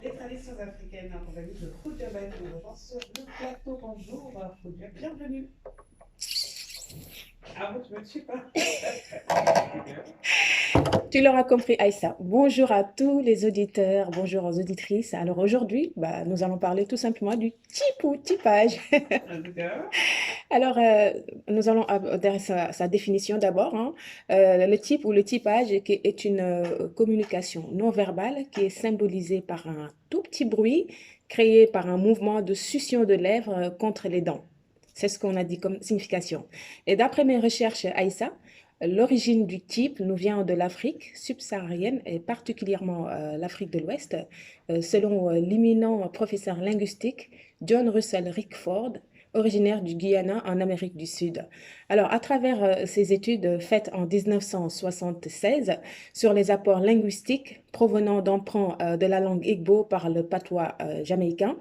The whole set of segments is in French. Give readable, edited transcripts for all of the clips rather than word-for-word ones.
Les traditions africaines en compagnie de Khoudia Baïkourou sur le plateau. Bonjour, Khoudia, bienvenue. Ah, bon, je me suis pas. Tu l'auras compris, Aïssa. Bonjour à tous les auditeurs, bonjour aux auditrices. Alors aujourd'hui, nous allons parler tout simplement du type ou typage. En tout cas, Alors, nous allons aborder sa définition d'abord, hein. Le type ou le typage est une communication non verbale qui est symbolisée par un tout petit bruit créé par un mouvement de succion de lèvres contre les dents. C'est ce qu'on a dit comme signification. Et d'après mes recherches, Aïssa, l'origine du type nous vient de l'Afrique subsaharienne et particulièrement l'Afrique de l'Ouest, selon l'éminent professeur linguistique John Russell Rickford, originaire du Guyana en Amérique du Sud. Alors, à travers ces études faites en 1976 sur les apports linguistiques provenant d'emprunts de la langue Igbo par le patois jamaïcain,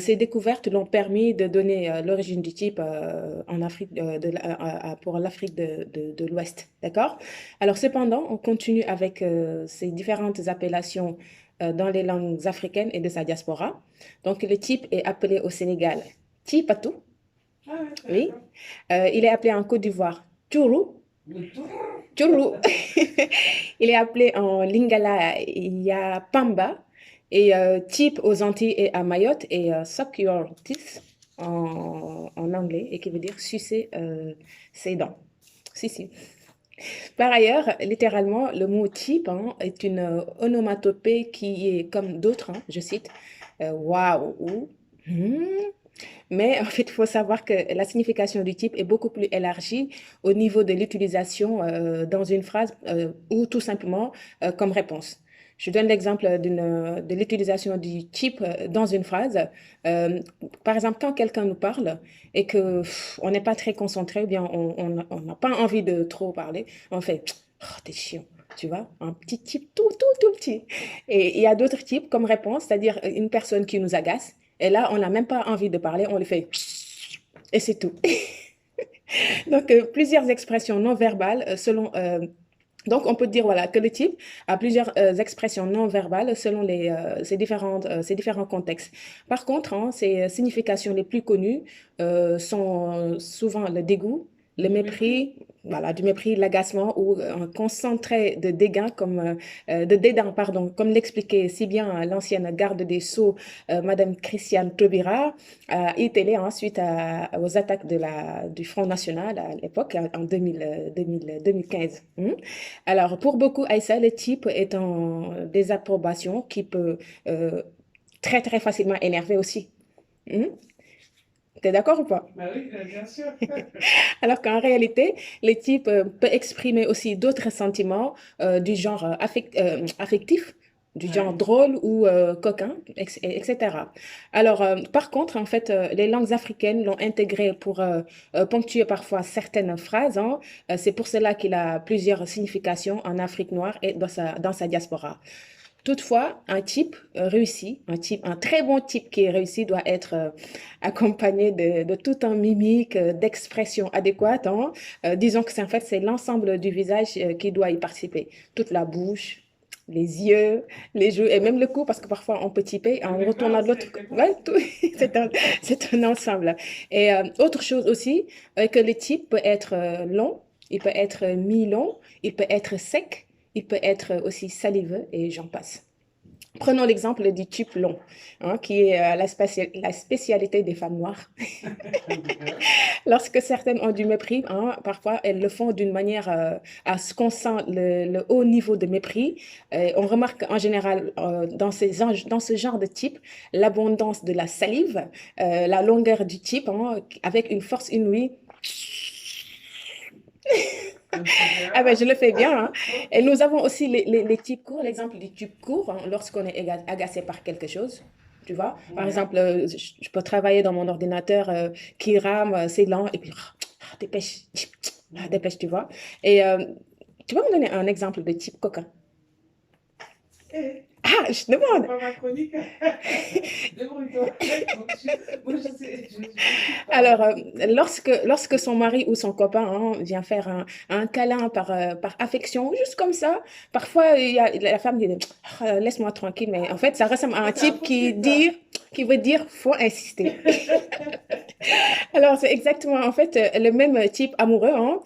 ces découvertes l'ont permis de donner l'origine du type en Afrique pour l'Afrique de l'Ouest. D'accord? Alors, cependant, on continue avec ces différentes appellations dans les langues africaines et de sa diaspora. Donc, le type est appelé au Sénégal Tipatu, ah ouais, ça oui. d'accord. Il est appelé en Côte d'Ivoire Tchourou, Le tour. Tchourou. Il est appelé en Lingala Pamba et type aux Antilles et à Mayotte et suck your teeth en anglais et qui veut dire sucer ses dents. Si, si. Par ailleurs, littéralement, le mot type hein, est une onomatopée qui est comme d'autres, hein, je cite, waouh ou hmm. Mais en fait, il faut savoir que la signification du type est beaucoup plus élargie au niveau de l'utilisation dans une phrase ou tout simplement comme réponse. Je donne l'exemple de l'utilisation du type dans une phrase. Euh, Par exemple, quand quelqu'un nous parle et que on n'est pas très concentré, ou bien on n'a pas envie de trop parler, on fait oh, t'es chiant, tu vois, un petit type tout petit. Et il y a d'autres types comme réponse, c'est-à-dire une personne qui nous agace. Et là, on n'a même pas envie de parler, on le fait et c'est tout. Donc, plusieurs expressions non verbales donc, on peut dire voilà, que le type a plusieurs expressions non verbales selon ces différents contextes. Par contre, hein, ces significations les plus connues sont souvent le dégoût, le Du mépris. mépris, voilà, du mépris, l'agacement ou un concentré de dégâts de dédain, pardon, comme l'expliquait si bien l'ancienne garde des Sceaux, Madame Christiane Taubira, à iTélé, hein, suite aux attaques du Front National à l'époque, en 2015. Alors, pour beaucoup, Aïssa, le type est en désapprobation qui peut euh, très, très facilement énerver aussi. Hmm. T'es d'accord ou pas? Bah oui, bien sûr. Alors qu'en réalité, le type peut exprimer aussi d'autres sentiments du genre affectif, du genre Ouais. drôle ou coquin, etc. Alors, par contre, en fait, les langues africaines l'ont intégré pour ponctuer parfois certaines phrases, hein. C'est pour cela qu'il a plusieurs significations en Afrique noire et dans sa diaspora. Toutefois, un type réussi, un très bon type qui est réussi doit être accompagné de tout un mimique, d'expressions adéquates, hein. Disons que en fait, c'est l'ensemble du visage qui doit y participer. Toute la bouche, les yeux, les joues et même le cou, parce que parfois on peut typer Et en le corps retournant de aussi, l'autre. avec les bras Ouais, aussi. tout, c'est un ensemble. Et autre chose aussi, que le type peut être long, il peut être mi-long, il peut être sec, il peut être aussi saliveux et j'en passe. Prenons l'exemple du tube long, hein, qui est la spécialité des femmes noires. En tout cas. Lorsque certaines ont du mépris, hein, parfois elles le font d'une manière à ce qu'on sent le haut niveau de mépris. On remarque en général dans ce genre de type l'abondance de la salive, la longueur du type, hein, avec une force inouïe. En tout Ah ben, je cas. le fais bien, hein. Et nous avons aussi les types courts, l'exemple du type court, hein, lorsqu'on est agacé par quelque chose. Tu vois, par Ouais. exemple, je peux travailler dans mon ordinateur qui rame, c'est lent, et puis dépêche, Mhm. dépêche, tu vois. Et tu vas me donner un exemple de type coquin. Eh. Ah, je C'est demande. pas ma chronique. Débrouille-toi. Moi, je suis pas. Alors, lorsque son mari ou son copain hein, vient faire un câlin par affection, juste comme ça, parfois, il y a, la femme dit, ah, laisse-moi tranquille, mais en fait, ça ressemble à Ça, un c'est un type faux cul, ça. qui veut dire, faut insister. Alors, c'est exactement, en fait, le même type amoureux, hein,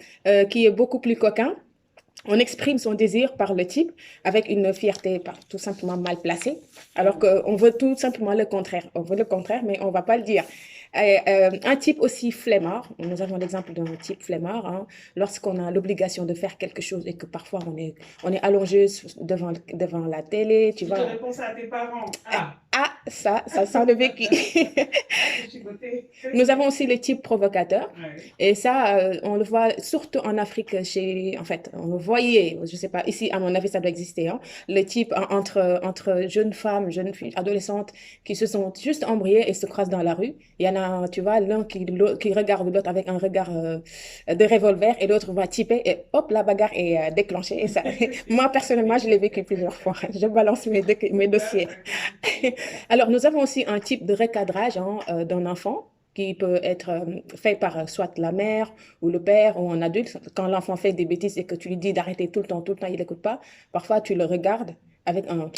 qui est beaucoup plus coquin. On exprime son désir par le type avec une fierté tout simplement mal placée, alors qu'on veut tout simplement le contraire. On veut le contraire, mais on ne va pas le dire. Un type aussi flemmard, nous avons l'exemple d'un type flemmard, hein, lorsqu'on a l'obligation de faire quelque chose et que parfois on est allongé devant la télé, tu Tu te vois. réponds ça à tes parents. Ah, Ah, ça sent le vécu. ah, j'ai chipoté. Nous avons aussi le type provocateur. Ouais. Et ça, on le voit surtout en Afrique, en fait, on le voyait, je ne sais pas, ici, à mon avis, ça doit exister, hein, le type entre jeunes femmes, jeunes filles, adolescentes, qui se sont juste embrouillées et se croisent dans la rue. Il y en a, tu vois, qui regarde l'autre avec un regard de revolver et l'autre va typer et hop, la bagarre est déclenchée. Et ça, moi, personnellement, je l'ai vécu plusieurs fois. Je balance mes C'est ça, dossiers. ça continue. Alors, nous avons aussi un type de recadrage hein, d'un enfant qui peut être fait par soit la mère ou le père ou un adulte. Quand l'enfant fait des bêtises et que tu lui dis d'arrêter tout le temps, il n'écoute pas. Parfois, tu le regardes avec un...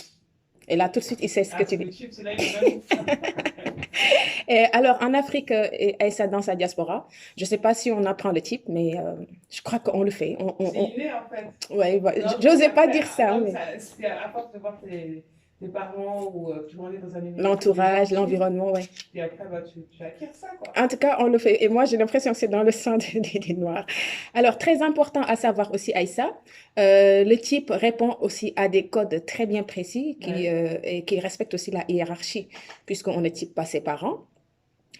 Et là, tout de suite, il sait ce que Ah, tu c'est le dis. chip, c'est là, il est jaloux. Et alors, en Afrique, et ça dans sa diaspora, je ne sais pas si on apprend le type, mais je crois qu'on le fait. C'est inné, en fait. Ouais, Non, mais j'osais pas après, dire ça, donc, mais c'est à force de voir tes parents ou tu grandis dans un univers où les gens l'entourage, chipent, l'environnement, ouais. et après, bah, tu acquiers ça, quoi. En tout cas, on le fait. Et moi, j'ai l'impression que c'est dans le sang des Noirs. Alors, très important à savoir aussi, Aïssa, le type répond aussi à des codes très bien précis Ouais. et qui respectent aussi la hiérarchie, puisqu'on ne type pas ses parents,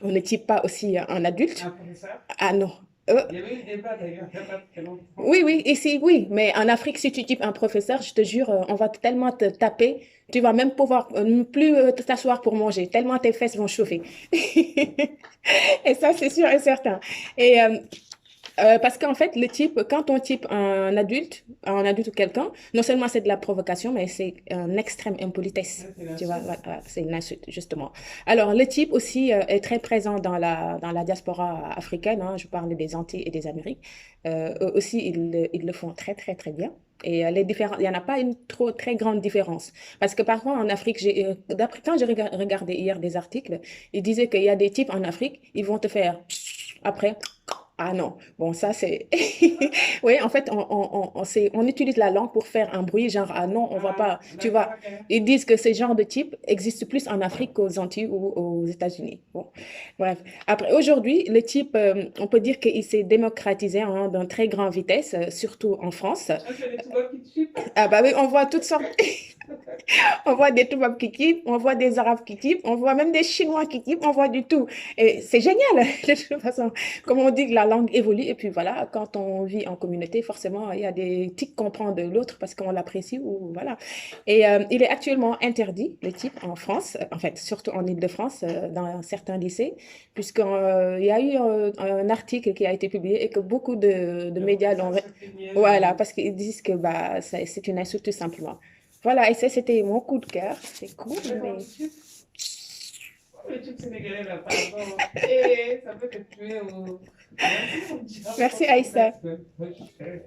on ne type pas aussi un adulte. Un professeur. Ah non. Euh, Il y avait eu le débat, d'ailleurs, il n'y a pas très longtemps. oui, oui, ici, oui. Mais en Afrique, si tu types un professeur, je te jure, on va tellement te taper, tu vas même pouvoir plus t'asseoir pour manger, tellement tes fesses vont chauffer. Et ça, c'est sûr et certain. Et parce qu'en fait, le type, quand on type un adulte ou quelqu'un, non seulement c'est de la provocation, mais c'est un extrême impolitesse. Ouais, c'est Tu vois, l'insulte. c'est une insulte, justement. Alors, le type aussi est très présent dans la diaspora africaine. Hein, je parle des Antilles et des Amériques. Eux aussi, ils le font très, très, très bien. Et il n'y en a pas une très grande différence. Parce que parfois en Afrique, quand j'ai regardé hier des articles, ils disaient qu'il y a des types en Afrique, ils vont te faire après. Ah non, bon, ça c'est. Oui, en fait, on utilise la langue pour faire un bruit, genre, ah non, on va Ah, pas. Tu d'accord, vois, ok. ils disent que ce genre de type existe plus en Afrique qu'aux Antilles ou aux États-Unis. Bon, bref. Après, aujourd'hui, le type, on peut dire qu'il s'est démocratisé hein, d'une très grande vitesse, surtout en France. Ah, c'est les Touba qui te chipent. Ah bah oui, on voit toutes sortes. On voit des Toubabs qui kiffent, on voit des Arabes qui kiffent, on voit même des Chinois qui kiffent, on voit du tout. Et c'est génial, de toute façon. Comme on dit, la langue évolue. Et puis voilà, quand on vit en communauté, forcément, il y a des tics qu'on prend de l'autre parce qu'on l'apprécie ou voilà. Et il est actuellement interdit, le type, en France, en fait, surtout en Île-de-France, dans certains lycées, puisqu'il y a eu un article qui a été publié et que beaucoup de Le médias professeur l'ont... se plaignait Voilà, de. parce qu'ils disent que bah, c'est une insulte tout simplement. Voilà, et ça, c'était mon coup de cœur. C'est cool, Tu sais comment mais... tu chipes? Le tube sénégalais, là, pardon. Et ça peut te tuer au. Merci, mon petit Merci, enfant. Aïssa. Ouais, je fais.